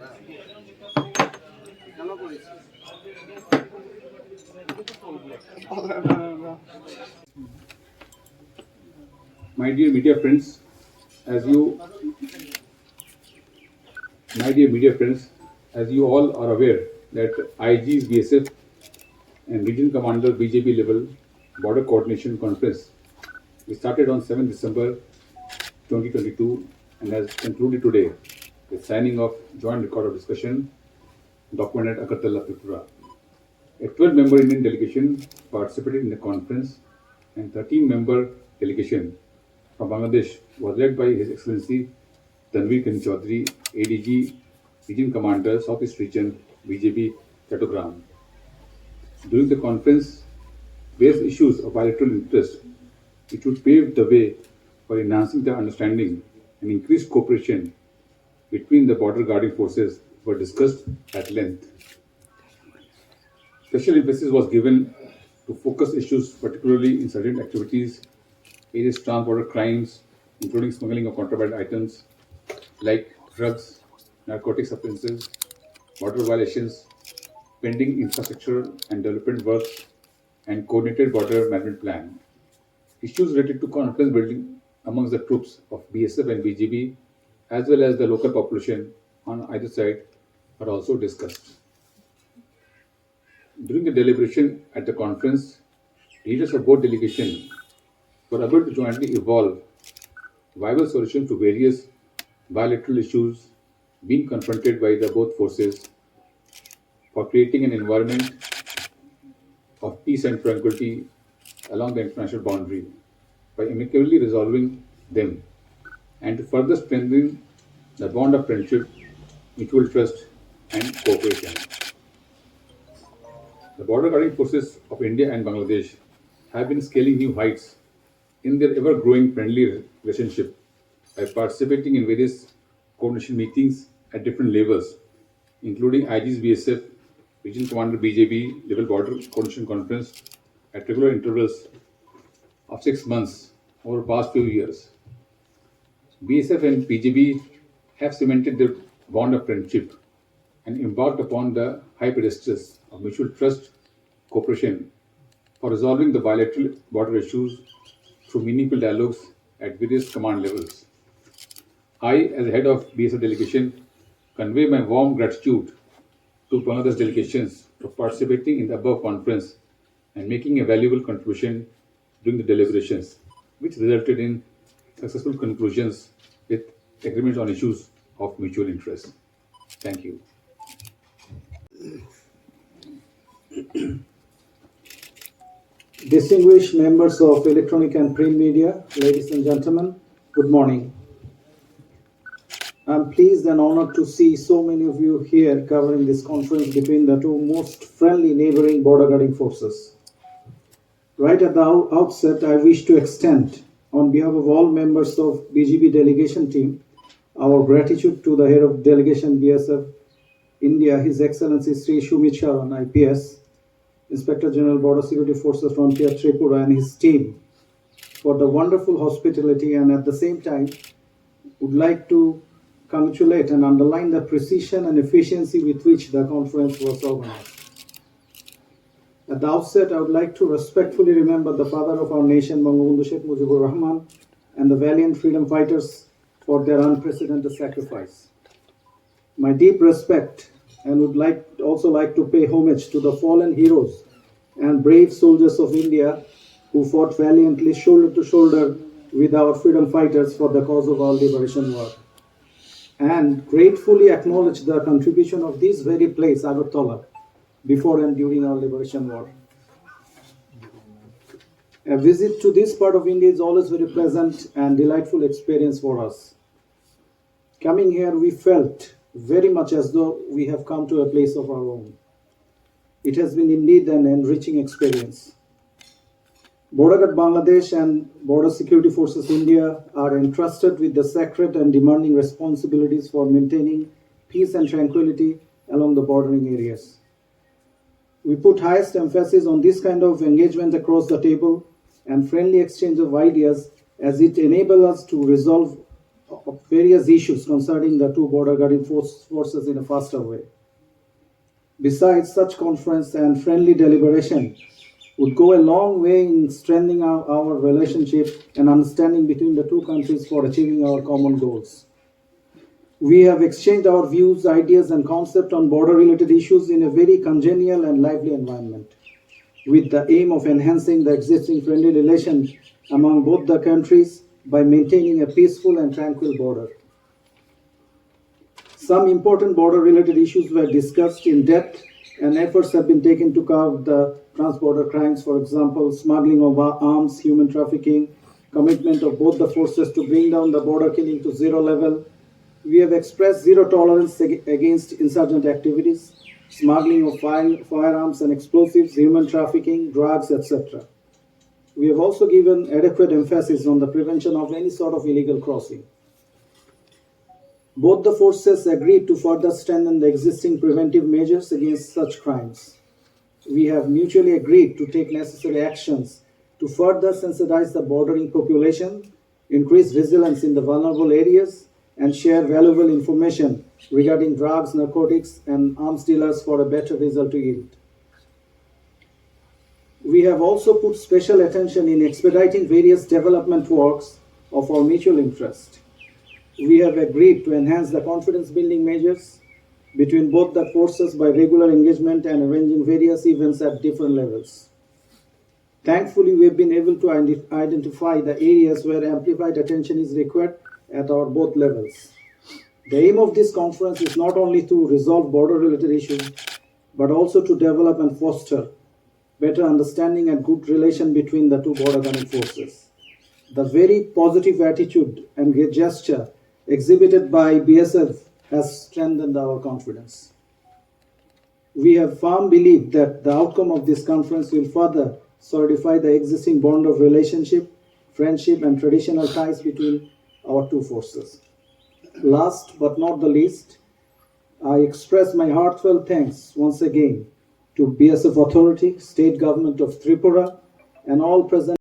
My dear media friends, as you, my dear media friends, as you all are aware that IG's BSF and Region Commander BJP level Border Coordination Conference we started on 7 December 2022 and has concluded today with signing of joint record of discussion document at Agartala, Tripura. A 12-member Indian delegation participated in the conference and 13-member delegation from Bangladesh was led by His Excellency Tanveer Kani Chaudhary, ADG, Region Commander, Southeast Region, BJP, Chattogram. During the conference, various issues of bilateral interest which would pave the way for enhancing the understanding and increased cooperation between the border guarding forces were discussed at length. Special emphasis was given to focus issues particularly in certain activities, various trans-border crimes, including smuggling of contraband items like drugs, narcotic substances, border violations, pending infrastructure and development work, and coordinated border management plan. Issues related to confidence building amongst the troops of BSF and BGB, as well as the local population on either side, are also discussed. During the deliberation at the conference, leaders of both delegations were able to jointly evolve viable solutions to various bilateral issues being confronted by the both forces for creating an environment of peace and tranquility along the international boundary by amicably resolving them and to further strengthen the bond of friendship, mutual trust, and cooperation. The border guarding forces of India and Bangladesh have been scaling new heights in their ever growing friendly relationship by participating in various coordination meetings at different levels, including IG's BSF, Region Commander BJB level border coordination conference at regular intervals of 6 months over the past few years. BSF and BJB have cemented their bond of friendship and embarked upon the high pedestals of mutual trust, cooperation for resolving the bilateral border issues through meaningful dialogues at various command levels. I, as head of BSF delegation, convey my warm gratitude to Bangladesh delegations for participating in the above conference and making a valuable contribution during the deliberations, which resulted in successful conclusions with agreements on issues of mutual interest. Thank you. Distinguished members of electronic and print media, ladies and gentlemen, good morning. I'm pleased and honored to see so many of you here covering this conference between the two most friendly neighboring border guarding forces. Right at the outset, I wish to extend, on behalf of all members of BGB delegation team, our gratitude to the head of delegation BSF India, His Excellency Sri Shumit Sharan, IPS, Inspector General Border Security Forces Frontier Tripura, and his team for the wonderful hospitality, and at the same time would like to congratulate and underline the precision and efficiency with which the conference was organized. At the outset, I would like to respectfully remember the father of our nation, Bangabandhu Sheikh Mujibur Rahman, and the valiant freedom fighters for their unprecedented sacrifice. My deep respect and would also like to pay homage to the fallen heroes and brave soldiers of India who fought valiantly shoulder to shoulder with our freedom fighters for the cause of our liberation war, and gratefully acknowledge the contribution of this very place, Agartala, before and during our liberation war. A visit to this part of India is always very pleasant and delightful experience for us. Coming here, we felt very much as though we have come to a place of our own. It has been indeed an enriching experience. Border Guard Bangladesh and Border Security Forces India are entrusted with the sacred and demanding responsibilities for maintaining peace and tranquility along the bordering areas. We put highest emphasis on this kind of engagement across the table and friendly exchange of ideas, as it enables us to resolve of various issues concerning the two border guarding forces in a faster way. Besides, such conference and friendly deliberation would go a long way in strengthening our relationship and understanding between the two countries for achieving our common goals. We have exchanged our views, ideas, and concepts on border related issues in a very congenial and lively environment, with the aim of enhancing the existing friendly relations among both the countries by maintaining a peaceful and tranquil border. Some important border related issues were discussed in depth, and efforts have been taken to curb the trans-border crimes, for example, smuggling of arms, human trafficking, commitment of both the forces to bring down the border killing to zero level. We have expressed zero tolerance against insurgent activities, smuggling of firearms and explosives, human trafficking, drugs, etc. We have also given adequate emphasis on the prevention of any sort of illegal crossing. Both the forces agreed to further strengthen the existing preventive measures against such crimes. We have mutually agreed to take necessary actions to further sensitize the bordering population, increase vigilance in the vulnerable areas, and share valuable information regarding drugs, narcotics, and arms dealers for a better result to yield. We have also put special attention in expediting various development works of our mutual interest. We have agreed to enhance the confidence building measures between both the forces by regular engagement and arranging various events at different levels. Thankfully, we have been able to identify the areas where amplified attention is required at our both levels. The aim of this conference is not only to resolve border-related issues, but also to develop and foster better understanding and good relation between the two border guarding forces. The very positive attitude and gesture exhibited by BSF has strengthened our confidence. We have firm belief that the outcome of this conference will further solidify the existing bond of relationship, friendship, and traditional ties between our two forces. Last but not the least, I express my heartfelt thanks once again to BSF Authority, State Government of Tripura, and all present